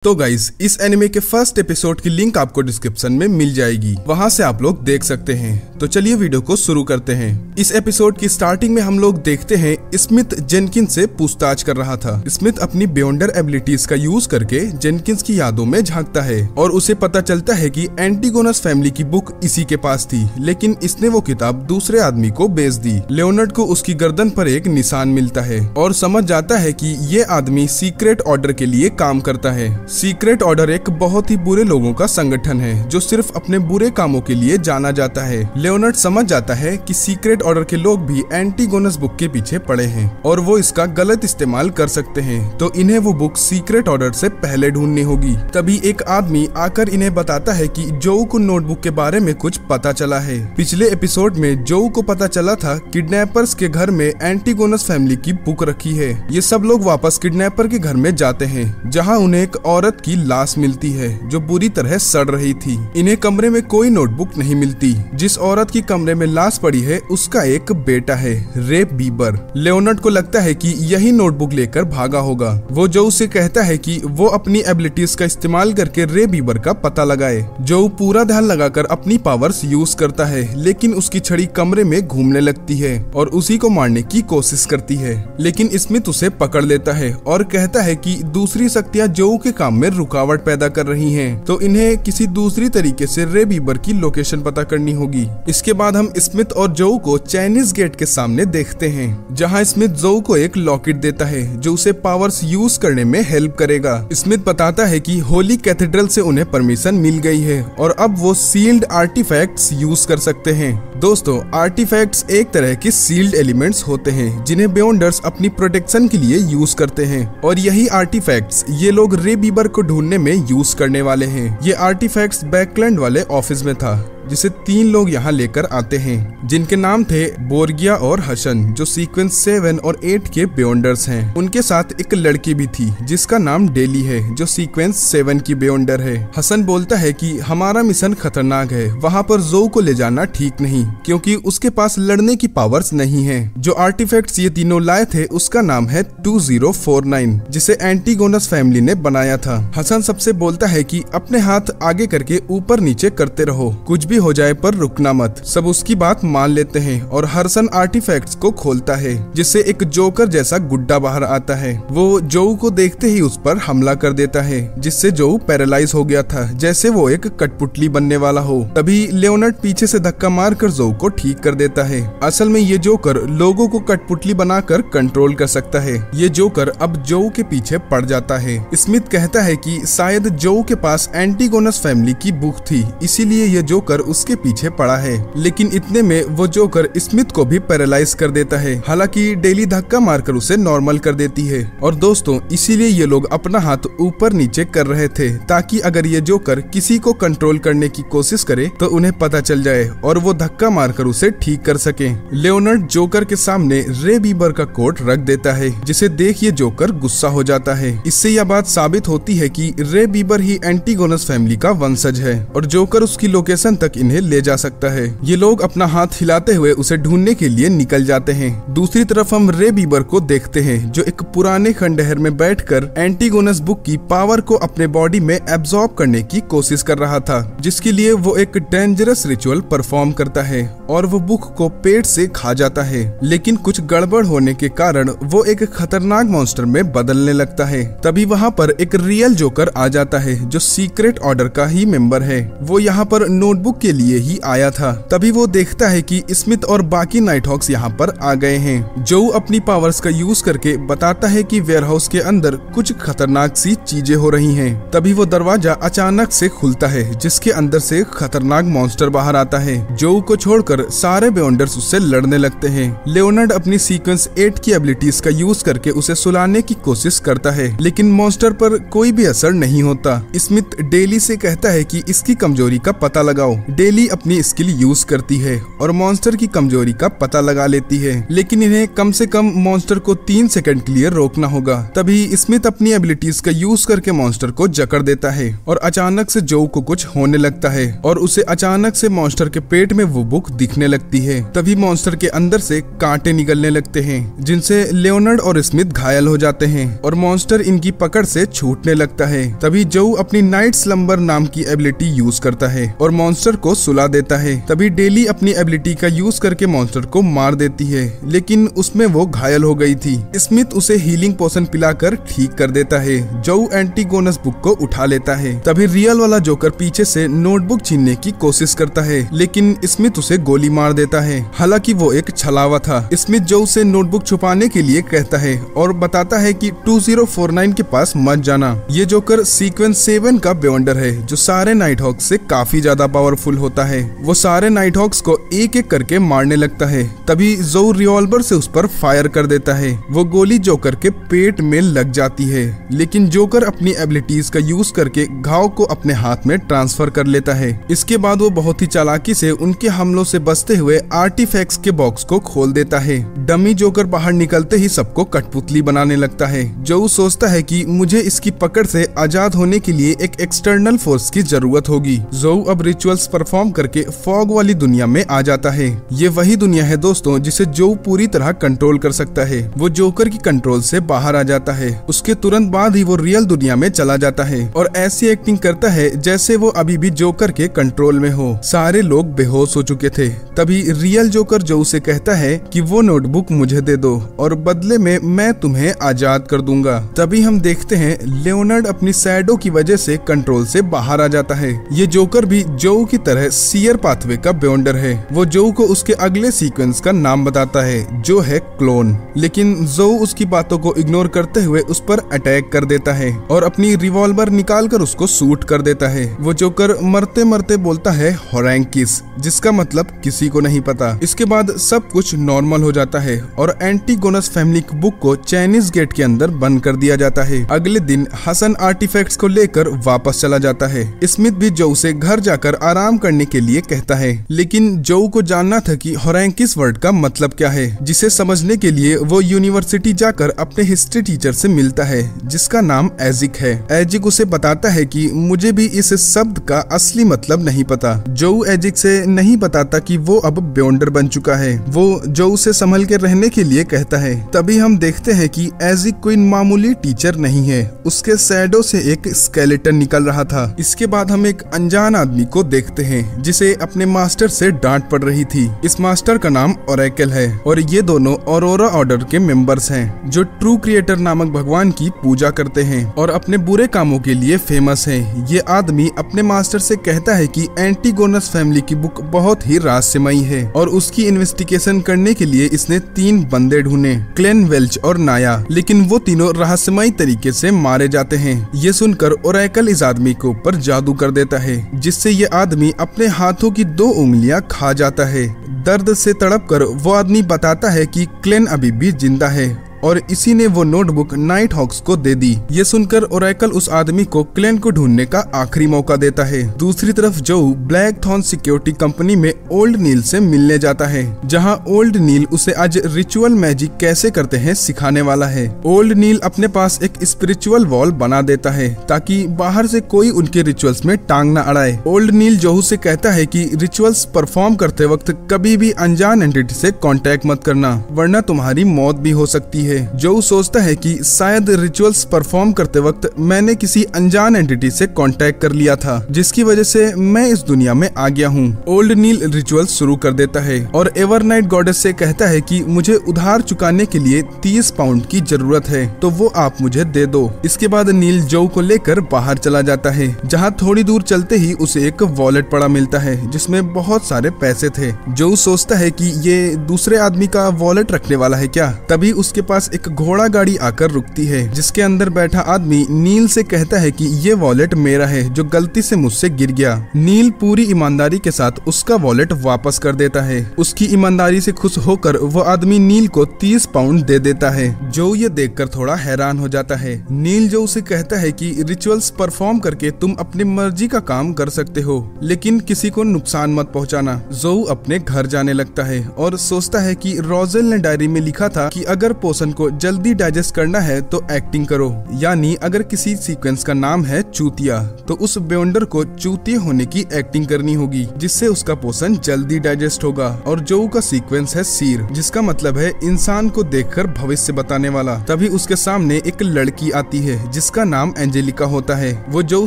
तो गाइस, इस एनिमे के फर्स्ट एपिसोड की लिंक आपको डिस्क्रिप्शन में मिल जाएगी, वहां से आप लोग देख सकते हैं। तो चलिए वीडियो को शुरू करते हैं। इस एपिसोड की स्टार्टिंग में हम लोग देखते हैं स्मिथ जेनकिंस से पूछताछ कर रहा था। स्मिथ अपनी बियॉन्डर एबिलिटीज का यूज करके जेनकिंस की यादों में झांकता है और उसे पता चलता है कि एंटीगोनस फैमिली की बुक इसी के पास थी, लेकिन इसने वो किताब दूसरे आदमी को बेच दी। लियोनार्ड को उसकी गर्दन पर एक निशान मिलता है और समझ जाता है कि ये आदमी सीक्रेट ऑर्डर के लिए काम करता है। सीक्रेट ऑर्डर एक बहुत ही बुरे लोगों का संगठन है जो सिर्फ अपने बुरे कामों के लिए जाना जाता है। लियोनार्ड समझ जाता है कि सीक्रेट ऑर्डर के लोग भी एंटीगोनस बुक के पीछे पड़े हैं और वो इसका गलत इस्तेमाल कर सकते हैं, तो इन्हें वो बुक सीक्रेट ऑर्डर से पहले ढूंढनी होगी। तभी एक आदमी आकर इन्हें बताता है कि जोऊ को नोटबुक के बारे में कुछ पता चला है। पिछले एपिसोड में जोऊ को पता चला था किडनैपर्स के घर में एंटीगोनस फैमिली की बुक रखी है। ये सब लोग वापस किडनैपर के घर में जाते हैं, जहाँ उन्हें एक औरत की लाश मिलती है जो बुरी तरह सड़ रही थी। इन्हें कमरे में कोई नोटबुक नहीं मिलती। जिस औरत की कमरे में लाश पड़ी है उसका एक बेटा है, रे बीबर। लियोनार्ड को लगता है कि यही नोटबुक लेकर भागा होगा। वो जोऊ से कहता है कि वो अपनी एबिलिटीज का इस्तेमाल करके रे बीबर का पता लगाए। जोऊ पूरा ध्यान लगाकर अपनी पावर्स यूज करता है, लेकिन उसकी छड़ी कमरे में घूमने लगती है और उसी को मारने की कोशिश करती है, लेकिन स्मिथ उसे पकड़ लेता है और कहता है कि दूसरी शक्तियां जोऊ के काम में रुकावट पैदा कर रही हैं, तो इन्हें किसी दूसरी तरीके से रे बीबर की लोकेशन पता करनी होगी। इसके बाद हम स्मिथ और जोऊ को चाइनीज गेट के सामने देखते हैं, जहां स्मिथ जोऊ को एक लॉकेट देता है जो उसे पावर्स यूज करने में हेल्प करेगा। स्मिथ बताता है कि होली कैथेड्रल से उन्हें परमिशन मिल गई है और अब वो सील्ड आर्टिफैक्ट्स यूज कर सकते हैं। दोस्तों, आर्टिफैक्ट्स एक तरह के सील्ड एलिमेंट्स होते हैं जिन्हें बियॉन्डर्स अपनी प्रोटेक्शन के लिए यूज करते हैं, और यही आर्टिफैक्ट्स ये लोग रे बीबर को ढूंढने में यूज करने वाले हैं। ये आर्टिफैक्ट्स बैकलैंड वाले ऑफिस में था, जिसे 3 लोग यहाँ लेकर आते हैं, जिनके नाम थे बोर्गिया और हसन, जो सीक्वेंस 7 और 8 के बियॉन्डर्स हैं। उनके साथ एक लड़की भी थी जिसका नाम डेली है, जो सीक्वेंस 7 की बियॉन्डर है। हसन बोलता है कि हमारा मिशन खतरनाक है, वहाँ पर जोऊ को ले जाना ठीक नहीं, क्योंकि उसके पास लड़ने की पावर्स नहीं है। जो आर्टिफैक्ट्स ये तीनों लाए थे उसका नाम है 2049, जिसे एंटीगोनस फैमिली ने बनाया था। हसन सबसे बोलता है कि अपने हाथ आगे करके ऊपर नीचे करते रहो, कुछ भी हो जाए पर रुकना मत। सब उसकी बात मान लेते हैं और हसन आर्टिफैक्ट्स को खोलता है, जिससे एक जोकर जैसा गुड्डा बाहर आता है। वो जोऊ को देखते ही उस पर हमला कर देता है, जिससे जोऊ पैरालाइज हो गया था, जैसे वो एक कठपुतली बनने वाला हो। तभी लियोनार्ड पीछे से धक्का मारकर जोऊ को ठीक कर देता है। असल में ये जोकर लोगों को कठपुतली बनाकर कंट्रोल कर सकता है। ये जोकर अब जोऊ के पीछे पड़ जाता है। स्मिथ कहता है कि शायद जोऊ के पास एंटीगोनस फैमिली की बुक थी, इसीलिए ये जोकर उसके पीछे पड़ा है, लेकिन इतने में वो जोकर स्मिथ को भी पैरालाइज कर देता है। हालांकि डेली धक्का मारकर उसे नॉर्मल कर देती है। और दोस्तों, इसीलिए ये लोग अपना हाथ ऊपर नीचे कर रहे थे, ताकि अगर ये जोकर किसी को कंट्रोल करने की कोशिश करे तो उन्हें पता चल जाए और वो धक्का मारकर उसे ठीक कर सके। लियोनार्ड जोकर के सामने रे बीबर का कोट रख देता है, जिसे देख ये जोकर गुस्सा हो जाता है। इससे यह बात साबित होती है कि रे बीबर ही एंटीगोनस फैमिली का वंशज है और जोकर उसकी लोकेशन तक इन्हें ले जा सकता है। ये लोग अपना हाथ हिलाते हुए उसे ढूंढने के लिए निकल जाते हैं। दूसरी तरफ हम रे बीबर को देखते हैं, जो एक पुराने खंडहर में बैठकर एंटीगोनस बुक की पावर को अपने बॉडी में एब्जॉर्ब करने की कोशिश कर रहा था, जिसके लिए वो एक डेंजरस रिचुअल परफॉर्म करता है और वो बुक को पेट से खा जाता है। लेकिन कुछ गड़बड़ होने के कारण वो एक खतरनाक मॉन्स्टर में बदलने लगता है। तभी वहाँ पर एक रियल जोकर आ जाता है, जो सीक्रेट ऑर्डर का ही मेंबर है। वो यहाँ पर नोटबुक के लिए ही आया था। तभी वो देखता है कि स्मिथ और बाकी नाइटहॉक्स यहाँ पर आ गए हैं। जोऊ अपनी पावर्स का यूज करके बताता है कि वेयरहाउस के अंदर कुछ खतरनाक सी चीजें हो रही हैं। तभी वो दरवाजा अचानक से खुलता है, जिसके अंदर से खतरनाक मॉन्स्टर बाहर आता है। जोऊ को छोड़कर सारे बियॉन्डर्स उससे लड़ने लगते हैं। लियोनार्ड अपनी सीक्वेंस 8 की एबिलिटीज का यूज करके उसे सुलाने की कोशिश करता है, लेकिन मॉन्स्टर पर कोई भी असर नहीं होता। स्मिथ डेली से कहता है कि इसकी कमजोरी का पता लगाओ, डेली अपनी स्किल यूज करती है और मॉन्स्टर की कमजोरी का पता लगा लेती है, लेकिन इन्हें कम से कम मॉन्स्टर को 3 सेकंड के लिए रोकना होगा। तभी स्मिथ अपनी एबिलिटीज का यूज करके मॉन्स्टर को जकड़ देता है और अचानक से जो को कुछ होने लगता है और उसे अचानक से मॉन्स्टर के पेट में वो बुक दिखने लगती है। तभी मॉन्स्टर के अंदर से कांटे निकलने लगते हैं जिनसे लियोनार्ड और स्मिथ घायल हो जाते हैं और मॉन्स्टर इनकी पकड़ से छूटने लगता है। तभी जो अपनी नाइट स्लम्बर नाम की एबिलिटी यूज करता है और मॉन्स्टर को सुला देता है। तभी डेली अपनी एबिलिटी का यूज करके मॉन्स्टर को मार देती है, लेकिन उसमें वो घायल हो गई थी। स्मिथ उसे हीलिंग पोशन पिलाकर ठीक कर देता है। जो एंटीगोनस बुक को उठा लेता है। तभी रियल वाला जोकर पीछे से नोटबुक छीनने की कोशिश करता है, लेकिन स्मिथ उसे गोली मार देता है। हालांकि वो एक छलावा था। स्मिथ जो से नोटबुक छुपाने के लिए कहता है और बताता है कि 2049 के पास मत जाना। ये जोकर सीक्वेंस 7 का बेवंडर है जो सारे नाइट हॉक्स से काफी ज्यादा पावरफुल होता है। वो सारे नाइट हॉक्स को एक एक करके मारने लगता है। तभी जो रिवॉल्वर से उस पर फायर कर देता है। वो गोली जोकर के पेट में लग जाती है, लेकिन जोकर अपनी एबिलिटीज का यूज करके घाव को अपने हाथ में ट्रांसफर कर लेता है। इसके बाद वो बहुत ही चालाकी से उनके हमलों से बचते हुए आर्टिफैक्ट्स के बॉक्स को खोल देता है। डमी जोकर बाहर निकलते ही सबको कठपुतली बनाने लगता है। जो सोचता है कि मुझे इसकी पकड़ से आजाद होने के लिए एक एक्सटर्नल फोर्स की जरूरत होगी। जो अब रिचुअल्स परफॉर्म करके फॉग वाली दुनिया में आ जाता है। ये वही दुनिया है दोस्तों जिसे जो पूरी तरह कंट्रोल कर सकता है। वो जोकर की कंट्रोल से बाहर आ जाता है। उसके तुरंत बाद ही वो रियल दुनिया में चला जाता है और ऐसी एक्टिंग करता है जैसे वो अभी भी जोकर के कंट्रोल में हो। सारे लोग बेहोश हो चुके थे। तभी रियल जोकर जो उसे कहता है कि वो नोटबुक मुझे दे दो और बदले में मैं तुम्हें आजाद कर दूंगा। तभी हम देखते हैं लियोनार्ड अपनी शैडो की वजह से कंट्रोल से बाहर आ जाता है। ये जोकर भी जो की तरह सीयर पाथवे का बेवंडर है। वो जो को उसके अगले सीक्वेंस का नाम बताता है जो है क्लोन, लेकिन जो उसकी बातों को इग्नोर करते हुए उस पर अटैक कर देता है और अपनी रिवॉल्वर निकालकर उसको शूट कर देता है। वो जोकर मरते मरते बोलता है होरैंकिस, जिसका मतलब किसी को नहीं पता। इसके बाद सब कुछ नॉर्मल हो जाता है और एंटीगोनस फैमिली की बुक को चाइनीज गेट के अंदर बंद कर दिया जाता है। अगले दिन हसन आर्टिफैक्ट्स को लेकर वापस चला जाता है। स्मिथ भी जो से घर जाकर आराम करने के लिए कहता है, लेकिन जो को जानना था कि होरैंकिस वर्ड का मतलब क्या है, जिसे समझने के लिए वो यूनिवर्सिटी जाकर अपने हिस्ट्री टीचर से मिलता है जिसका नाम एजिक है। एजिक उसे बताता है कि मुझे भी इस शब्द का असली मतलब नहीं पता। जो एजिक से नहीं बताता कि वो अब बेवंडर बन चुका है। वो जो से संभल के रहने के लिए कहता है। तभी हम देखते हैं कि एजिक कोई मामूली टीचर नहीं है, उसके शैडो से एक स्केलेटन निकल रहा था। इसके बाद हम एक अनजान आदमी को देखते हैं जिसे अपने मास्टर से डांट पड़ रही थी। इस मास्टर का नाम ओरेकल है और ये दोनों ऑरोरा ऑर्डर के मेंबर्स हैं जो ट्रू क्रिएटर नामक भगवान की पूजा करते हैं और अपने बुरे कामों के लिए फेमस हैं। ये आदमी अपने मास्टर से कहता है कि एंटीगोनस फैमिली की बुक बहुत ही रहस्यमयी है और उसकी इन्वेस्टिगेशन करने के लिए इसने 3 बंदे ढूंढे, क्लेन, वेल्च और नाया, लेकिन वो तीनों रहस्यमयी तरीके से मारे जाते हैं। ये सुनकर ओरेकल इस आदमी के ऊपर जादू कर देता है जिससे ये आदमी अपने हाथों की 2 उंगलियां खा जाता है। दर्द से तड़पकर वो आदमी बताता है कि क्लेन अभी भी जिंदा है और इसी ने वो नोटबुक नाइट हॉक्स को दे दी। ये सुनकर ओरेकल उस आदमी को क्लेन को ढूंढने का आखिरी मौका देता है। दूसरी तरफ जो ब्लैक थॉर्न सिक्योरिटी कंपनी में ओल्ड नील से मिलने जाता है, जहां ओल्ड नील उसे आज रिचुअल मैजिक कैसे करते हैं सिखाने वाला है। ओल्ड नील अपने पास एक स्पिरिचुअल वॉल बना देता है ताकि बाहर से कोई उनके रिचुअल्स में टांग न अड़ाए। ओल्ड नील जोहू से कहता है कि रिचुअल्स परफॉर्म करते वक्त कभी भी अनजान एंटिटी से कांटेक्ट मत करना, वरना तुम्हारी मौत भी हो सकती है। जो सोचता है कि शायद रिचुअल्स परफॉर्म करते वक्त मैंने किसी अनजान एंटिटी से कांटेक्ट कर लिया था, जिसकी वजह से मैं इस दुनिया में आ गया हूँ। ओल्ड नील रिचुअल शुरू कर देता है और एवरनाइट गॉडेस से कहता है कि मुझे उधार चुकाने के लिए 30 पाउंड की जरूरत है, तो वो आप मुझे दे दो। इसके बाद नील जो को लेकर बाहर चला जाता है, जहाँ थोड़ी दूर चलते ही उसे एक वॉलेट पड़ा मिलता है जिसमें बहुत सारे पैसे थे। जो सोचता है कि ये दूसरे आदमी का वॉलेट रखने वाला है क्या। तभी उसके पास पास एक घोड़ा गाड़ी आकर रुकती है, जिसके अंदर बैठा आदमी नील से कहता है कि ये वॉलेट मेरा है जो गलती से मुझसे गिर गया। नील पूरी ईमानदारी के साथ उसका वॉलेट वापस कर देता है। उसकी ईमानदारी से खुश होकर वो आदमी नील को 30 पाउंड दे देता है। जो ये देखकर थोड़ा हैरान हो जाता है। नील जो उसे कहता है कि रिचुअल्स परफॉर्म करके तुम अपनी मर्जी का काम कर सकते हो, लेकिन किसी को नुकसान मत पहुंचाना। जोऊ अपने घर जाने लगता है और सोचता है कि रोजेल ने डायरी में लिखा था कि अगर पोषण को जल्दी डाइजेस्ट करना है तो एक्टिंग करो, यानी अगर किसी सीक्वेंस का नाम है चूतिया तो उस बेवंडर को चूतिया होने की एक्टिंग करनी होगी, जिससे उसका पोषण जल्दी डाइजेस्ट होगा। और जोऊ का सीक्वेंस है सीर, जिसका मतलब है इंसान को देखकर भविष्य बताने वाला। तभी उसके सामने एक लड़की आती है जिसका नाम एंजेलिका होता है। वो जोऊ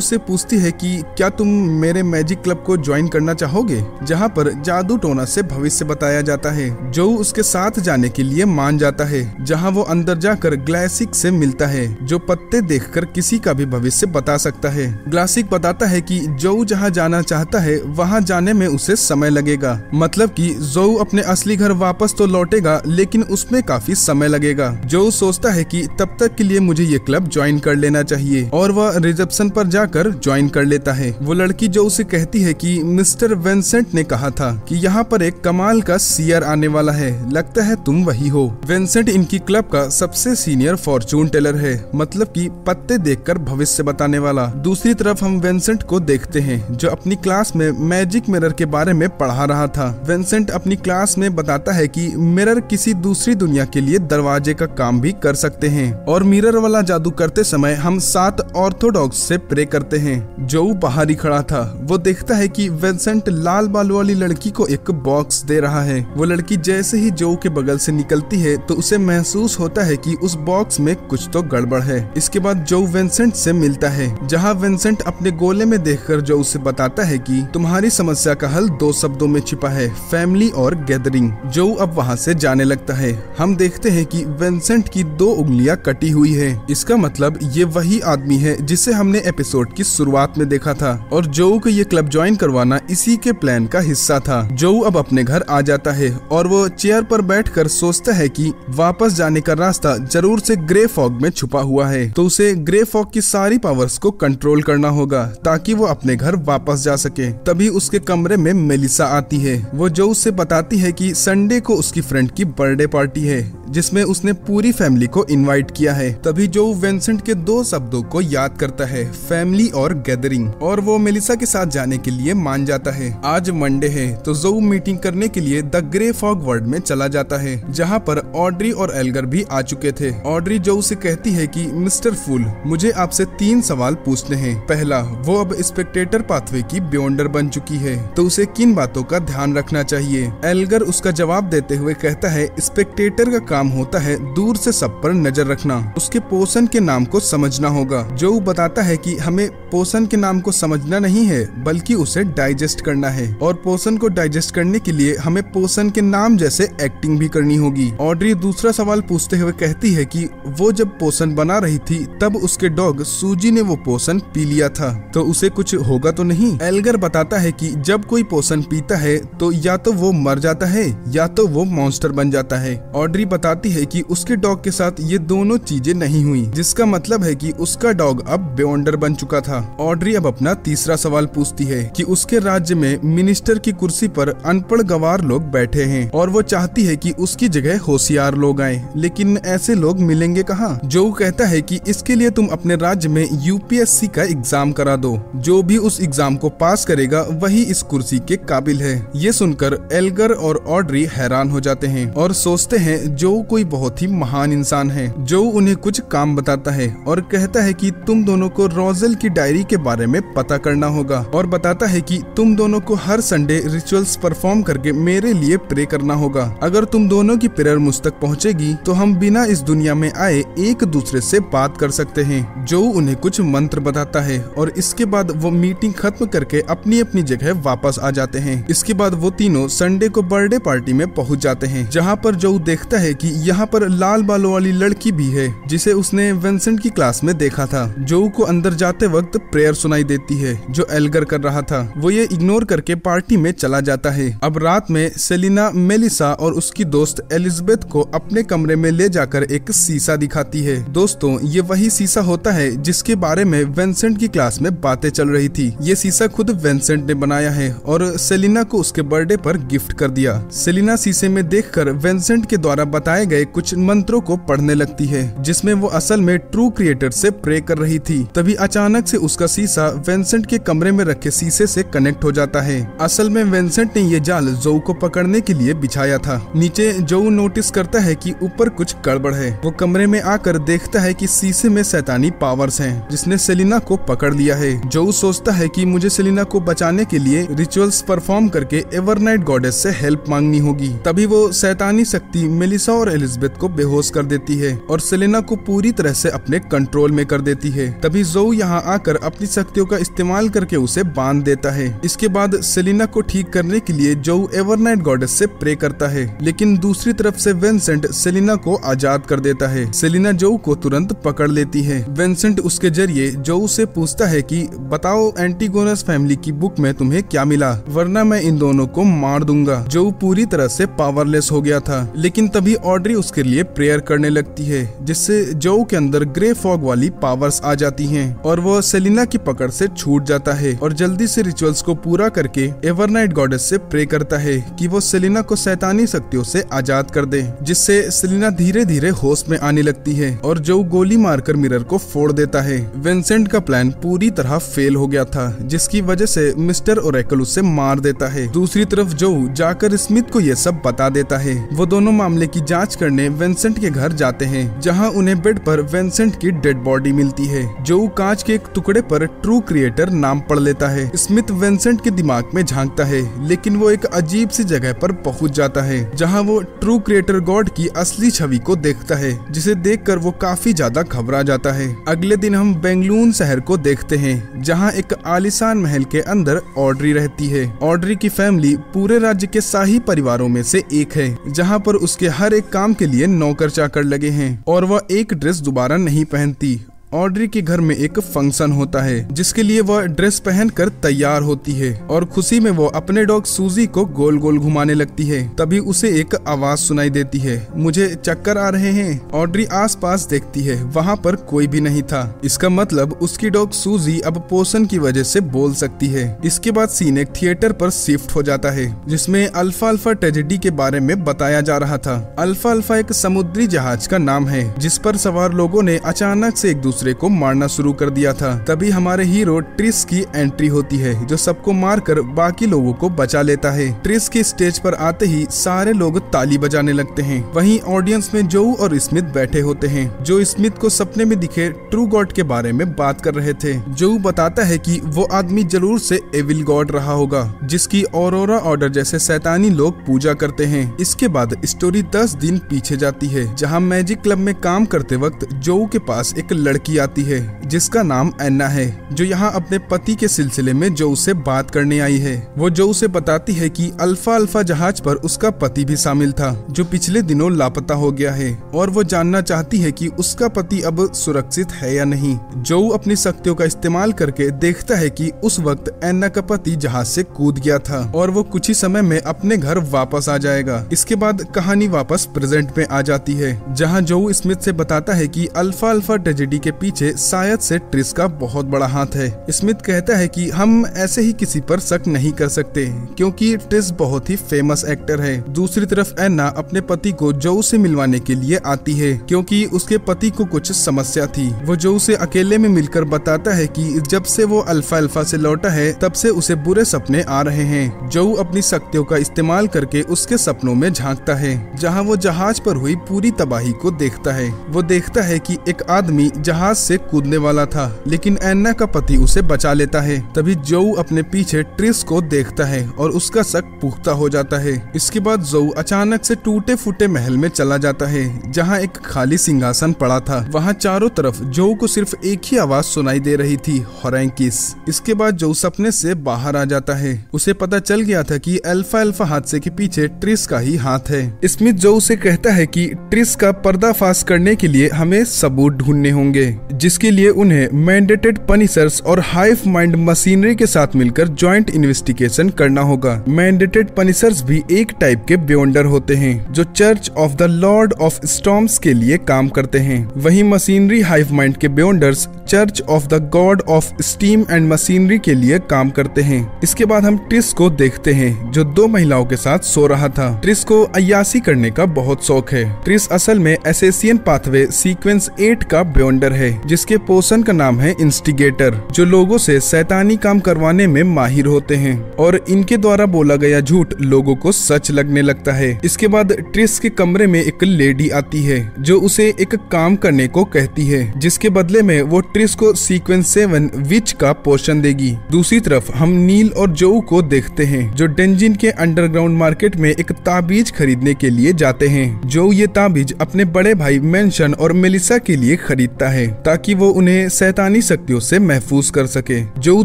से पूछती है कि क्या तुम मेरे मैजिक क्लब को ज्वाइन करना चाहोगे, जहाँ पर जादू टोना से भविष्य बताया जाता है। जोऊ उसके साथ जाने के लिए मान जाता है, जहाँ वो अंदर जाकर ग्लासिक से मिलता है, जो पत्ते देखकर किसी का भी भविष्य बता सकता है। ग्लासिक बताता है कि जोऊ जहाँ जाना चाहता है वहाँ जाने में उसे समय लगेगा, मतलब कि जोऊ अपने असली घर वापस तो लौटेगा लेकिन उसमें काफी समय लगेगा। जोऊ सोचता है कि तब तक के लिए मुझे ये क्लब ज्वाइन कर लेना चाहिए और वह रिसेप्शन पर जाकर ज्वाइन कर लेता है। वो लड़की जो उसे कहती है कि मिस्टर वेंसेंट ने कहा था कि यहाँ पर एक कमाल का सीयर आने वाला है, लगता है तुम वही हो। वेंसेंट इनकी क्लब का सबसे सीनियर फॉर्चून टेलर है, मतलब कि पत्ते देखकर भविष्य बताने वाला। दूसरी तरफ हम वेंसेंट को देखते हैं जो अपनी क्लास में मैजिक मिरर के बारे में पढ़ा रहा था। वेंसेंट अपनी क्लास में बताता है कि मिरर किसी दूसरी दुनिया के लिए दरवाजे का काम भी कर सकते हैं और मिरर वाला जादू करते समय हम 7 ऑर्थोडॉक्स से प्रे करते हैं। जो बाहर ही खड़ा था वो देखता है कि वेंसेंट लाल बालों वाली लड़की को एक बॉक्स दे रहा है। वो लड़की जैसे ही जो के बगल से निकलती है तो उसे महसूस होता है कि उस बॉक्स में कुछ तो गड़बड़ है। इसके बाद जो वेंसेंट से मिलता है, जहाँ वेंसेंट अपने गोले में देखकर जो उसे बताता है कि तुम्हारी समस्या का हल 2 शब्दों में छिपा है, फैमिली और गैदरिंग। जो अब वहाँ से जाने लगता है। हम देखते हैं कि वेंसेंट की 2 उंगलियां कटी हुई है। इसका मतलब ये वही आदमी है जिसे हमने एपिसोड की शुरुआत में देखा था और जो को ये क्लब ज्वाइन करवाना इसी के प्लान का हिस्सा था। जो अब अपने घर आ जाता है और वो चेयर पर बैठकर सोचता है कि वापस जाने का रास्ता जरूर से ग्रे फॉग में छुपा हुआ है, तो उसे ग्रे फॉग की सारी पावर्स को कंट्रोल करना होगा ताकि वो अपने घर वापस जा सके। तभी उसके कमरे में मेलिसा आती है। वो जो उसे बताती है कि संडे को उसकी फ्रेंड की बर्थडे पार्टी है जिसमें उसने पूरी फैमिली को इनवाइट किया है। तभी जो वेंसेंट के 2 शब्दों को याद करता है, फैमिली और गैदरिंग, और वो मेलिसा के साथ जाने के लिए मान जाता है। आज मंडे है तो जो मीटिंग करने के लिए द ग्रे फॉग वर्ल्ड में चला जाता है, जहाँ पर ऑड्री और एल्गर भी आ चुके थे। ऑड्री जो उसे कहती है कि मिस्टर फूल, मुझे आपसे 3 सवाल पूछने हैं। पहला, वो अब स्पेक्टेटर पाथवे की बेवंडर बन चुकी है तो उसे किन बातों का ध्यान रखना चाहिए। एल्गर उसका जवाब देते हुए कहता है स्पेक्टेटर का काम होता है दूर से सब पर नजर रखना, उसके पोषण के नाम को समझना होगा। जो बताता है कि हमें पोषण के नाम को समझना नहीं है बल्कि उसे डाइजेस्ट करना है और पोषण को डाइजेस्ट करने के लिए हमें पोषण के नाम जैसे एक्टिंग भी करनी होगी। ऑड्री दूसरा सवाल पूछते हुए कहती है कि वो जब पोषण बना रही थी तब उसके डॉग सूजी ने वो पोषण पी लिया था तो उसे कुछ होगा तो नहीं। एल्गर बताता है कि जब कोई पोषण पीता है तो या तो वो मर जाता है या तो वो मॉन्स्टर बन जाता है। ऑड्री बताती है कि उसके डॉग के साथ ये दोनों चीजें नहीं हुई, जिसका मतलब है कि उसका डॉग अब बेवंडर बन चुका था। ऑड्री अब अपना तीसरा सवाल पूछती है कि उसके राज्य में मिनिस्टर की कुर्सी पर अनपढ़ गवार लोग बैठे हैं और वो चाहती है कि उसकी जगह होशियार लोग आए, लेकिन ऐसे लोग मिलेंगे कहाँ। जो कहता है कि इसके लिए तुम अपने राज्य में यूपीएससी का एग्जाम करा दो, जो भी उस एग्जाम को पास करेगा वही इस कुर्सी के काबिल है। ये सुनकर एल्गर और ऑड्री हैरान हो जाते हैं और सोचते हैं जो कोई बहुत ही महान इंसान है। जो उन्हें कुछ काम बताता है और कहता है कि तुम दोनों को रोजेल की डायरी के बारे में पता करना होगा और बताता है कि तुम दोनों को हर संडे रिचुअल्स परफॉर्म करके मेरे लिए प्रे करना होगा। अगर तुम दोनों की प्रेयर मुझ तक पहुँचेगी तो हम बिना इस दुनिया में आए एक दूसरे से बात कर सकते हैं। जो उन्हें कुछ मंत्र बताता है और इसके बाद वो मीटिंग खत्म करके अपनी अपनी जगह वापस आ जाते हैं। इसके बाद वो तीनों संडे को बर्थडे पार्टी में पहुंच जाते हैं, जहां पर जो देखता है कि यहाँ पर लाल बालों वाली लड़की भी है जिसे उसने वेंसेंट की क्लास में देखा था। जो को अंदर जाते वक्त प्रेयर सुनाई देती है जो एल्गर कर रहा था। वो ये इग्नोर करके पार्टी में चला जाता है। अब रात में सेलिना मेलिसा और उसकी दोस्त एलिजाबेथ को अपने कमरे में ले जाकर एक शीशा दिखाती है। दोस्तों, ये वही शीशा होता है जिसके बारे में विंसेंट की क्लास में बातें चल रही थी। ये शीशा खुद विंसेंट ने बनाया है और सेलिना को उसके बर्थडे पर गिफ्ट कर दिया। सेलिना शीशे में देखकर विंसेंट के द्वारा बताए गए कुछ मंत्रों को पढ़ने लगती है, जिसमें वो असल में ट्रू क्रिएटर से प्रे कर रही थी। तभी अचानक से उसका शीशा विंसेंट के कमरे में रखे शीशे से कनेक्ट हो जाता है। असल में विंसेंट ने ये जाल जोऊ को पकड़ने के लिए बिछाया था। नीचे जोऊ नोटिस करता है कि ऊपर कुछ गड़बड़ है। वो कमरे में आकर देखता है कि शीशे में शैतानी पावर्स हैं, जिसने सेलिना को पकड़ लिया है। जोऊ सोचता है कि मुझे सेलिना को बचाने के लिए रिचुअल्स परफॉर्म करके एवरनाइट गॉडेस से हेल्प मांगनी होगी। तभी वो शैतानी शक्ति मेलिसा और एलिजाबेथ को बेहोश कर देती है और सेलिना को पूरी तरह से अपने कंट्रोल में कर देती है। तभी जोऊ यहाँ आकर अपनी शक्तियों का इस्तेमाल करके उसे बांध देता है। इसके बाद सेलिना को ठीक करने के लिए जोऊ एवरनाइट गॉडेस से प्रे करता है, लेकिन दूसरी तरफ से विंसेंट सेलिना को आजाद कर देता है। सेलिना जोऊ को तुरंत पकड़ लेती है। विंसेंट उसके जरिए जोऊ से पूछता है कि बताओ एंटीगोनस फैमिली की बुक में तुम्हें क्या मिला, वरना मैं इन दोनों को मार दूंगा। जोऊ पूरी तरह से पावरलेस हो गया था, लेकिन तभी ऑड्री उसके लिए प्रेयर करने लगती है, जिससे जोऊ के अंदर ग्रे फॉग वाली पावर्स आ जाती हैं और वो सेलिना की पकड़ से छूट जाता है और जल्दी से रिचुअल्स को पूरा करके एवरनाइट गॉडेस से प्रे करता है कि वो सेलिना को शैतानी शक्तियों से आजाद कर दे, जिससे सेलिना धीरे धीरे होश में आने लगती है और जोऊ गोली मारकर मिरर को फोड़ देता है। विंसेंट का प्लान पूरी तरह फेल हो गया था, जिसकी वजह से मिस्टर ओरेकल उसे मार देता है। दूसरी तरफ जोऊ जाकर स्मिथ को ये सब बता देता है। वो दोनों मामले की जांच करने विंसेंट के घर जाते हैं, जहां उन्हें बेड पर विंसेंट की डेड बॉडी मिलती है। जोऊ कांच के एक टुकड़े पर ट्रू क्रिएटर नाम पढ़ लेता है। स्मिथ विंसेंट के दिमाग में झांकता है, लेकिन वो एक अजीब सी जगह पर पहुंच जाता है, जहां वो ट्रू क्रिएटर गॉड की असली छवि को देखता है, जिसे देखकर वो काफी ज्यादा घबरा जाता है। अगले दिन हम बेंगलुरु शहर को देखते हैं, जहां एक आलीशान महल के अंदर ऑड्री रहती है। ऑड्री की फैमिली पूरे राज्य के शाही परिवारों में से एक है, जहां पर उसके हर एक काम के लिए नौकर चाकर लगे हैं और वह एक ड्रेस दोबारा नहीं पहनती। ऑड्री के घर में एक फंक्शन होता है, जिसके लिए वह ड्रेस पहनकर तैयार होती है और खुशी में वो अपने डॉग सूजी को गोल गोल घुमाने लगती है। तभी उसे एक आवाज सुनाई देती है, मुझे चक्कर आ रहे हैं। ऑड्री आसपास देखती है, वहाँ पर कोई भी नहीं था। इसका मतलब उसकी डॉग सूजी अब पोषण की वजह से बोल सकती है। इसके बाद सीन एक थिएटर पर शिफ्ट हो जाता है, जिसमें अल्फा अल्फा ट्रेजेडी के बारे में बताया जा रहा था। अल्फा अल्फा एक समुद्री जहाज का नाम है, जिस पर सवार लोगों ने अचानक से एक दूसरे को मारना शुरू कर दिया था। तभी हमारे हीरो ट्रिस की एंट्री होती है, जो सबको मारकर बाकी लोगों को बचा लेता है। ट्रिस के स्टेज पर आते ही सारे लोग ताली बजाने लगते हैं। वहीं ऑडियंस में जोऊ और स्मिथ बैठे होते हैं, जो स्मिथ को सपने में दिखे ट्रू गॉड के बारे में बात कर रहे थे। जोऊ बताता है कि वो आदमी जरूर से एविल गॉड रहा होगा, जिसकी ऑरोरा ऑर्डर जैसे शैतानी लोग पूजा करते हैं। इसके बाद स्टोरी 10 दिन पीछे जाती है, जहाँ मैजिक क्लब में काम करते वक्त जोऊ के पास एक लड़की आती है, जिसका नाम एन्ना है, जो यहाँ अपने पति के सिलसिले में जोऊ से बात करने आई है। वो जोऊ से बताती है कि अल्फा अल्फा जहाज पर उसका पति भी शामिल था, जो पिछले दिनों लापता हो गया है, और वो जानना चाहती है कि उसका पति अब सुरक्षित है या नहीं। जोऊ अपनी शक्तियों का इस्तेमाल करके देखता है कि उस वक्त एन्ना का पति जहाज से कूद गया था और वो कुछ ही समय में अपने घर वापस आ जाएगा। इसके बाद कहानी वापस प्रेजेंट में आ जाती है, जहाँ जोऊ स्मिथ से बताता है कि अल्फा अल्फा ट्रेजेडी के पीछे शायद से ट्रिस का बहुत बड़ा हाथ है। स्मिथ कहता है कि हम ऐसे ही किसी पर शक नहीं कर सकते, क्योंकि ट्रिस बहुत ही फेमस एक्टर है। दूसरी तरफ एन्ना अपने पति को जोऊ से मिलवाने के लिए आती है, क्योंकि उसके पति को कुछ समस्या थी। वो जोऊ से अकेले में मिलकर बताता है कि जब से वो अल्फा अल्फा से लौटा है, तब से उसे बुरे सपने आ रहे हैं। जोऊ अपनी शक्तियों का इस्तेमाल करके उसके सपनों में झांकता है, जहाँ वो जहाज पर हुई पूरी तबाही को देखता है। वो देखता है कि एक आदमी जहाज से कूदने वाला था, लेकिन एन्ना का पति उसे बचा लेता है। तभी जोऊ अपने पीछे ट्रिस को देखता है और उसका शक पुख्ता हो जाता है। इसके बाद जोऊ अचानक से टूटे फूटे महल में चला जाता है, जहाँ एक खाली सिंहासन पड़ा था। वहाँ चारों तरफ जोऊ को सिर्फ एक ही आवाज सुनाई दे रही थी, होरैंकिस। इसके बाद जोऊ सपने से बाहर आ जाता है। उसे पता चल गया था कि अल्फा अल्फा हादसे के पीछे ट्रिस का ही हाथ है। स्मिथ जोऊ से कहता है कि ट्रिस का पर्दाफाश करने के लिए हमें सबूत ढूंढने होंगे। जिसके लिए उन्हें मैंडेटेड पनिशर्स और हाइव माइंड मशीनरी के साथ मिलकर जॉइंट इन्वेस्टिगेशन करना होगा। मैंडेटेड पनिशर्स भी एक टाइप के बेयॉन्डर होते हैं जो church of the Lord of storms के लिए काम करते हैं। वहीं मशीनरी हाइव माइंड के beyonders church of the god of steam and machinery के लिए काम करते हैं। इसके बाद हम ट्रिस को देखते हैं जो 2 महिलाओं के साथ सो रहा था। ट्रिस को अय्यासी करने का बहुत शौक है। ट्रिस असल में एसेसियन पाथवे सीक्वेंस 8 का बेयॉन्डर है जिसके पोषण का नाम है इंस्टिगेटर, जो लोगों से शैतानी काम करवाने में माहिर होते हैं और इनके द्वारा बोला गया झूठ लोगों को सच लगने लगता है। इसके बाद ट्रिस के कमरे में एक लेडी आती है जो उसे एक काम करने को कहती है जिसके बदले में वो ट्रिस को सीक्वेंस 7 विच का पोषण देगी। दूसरी तरफ हम नील और जोऊ को देखते हैं जो डेंजिन के अंडरग्राउंड मार्केट में एक ताबीज खरीदने के लिए जाते हैं। जोऊ ये ताबीज अपने बड़े भाई मेंशन और मेलिसा के लिए खरीदता है ताकि वो उन्हें शैतानी शक्तियों से महफूज कर सके। जोऊ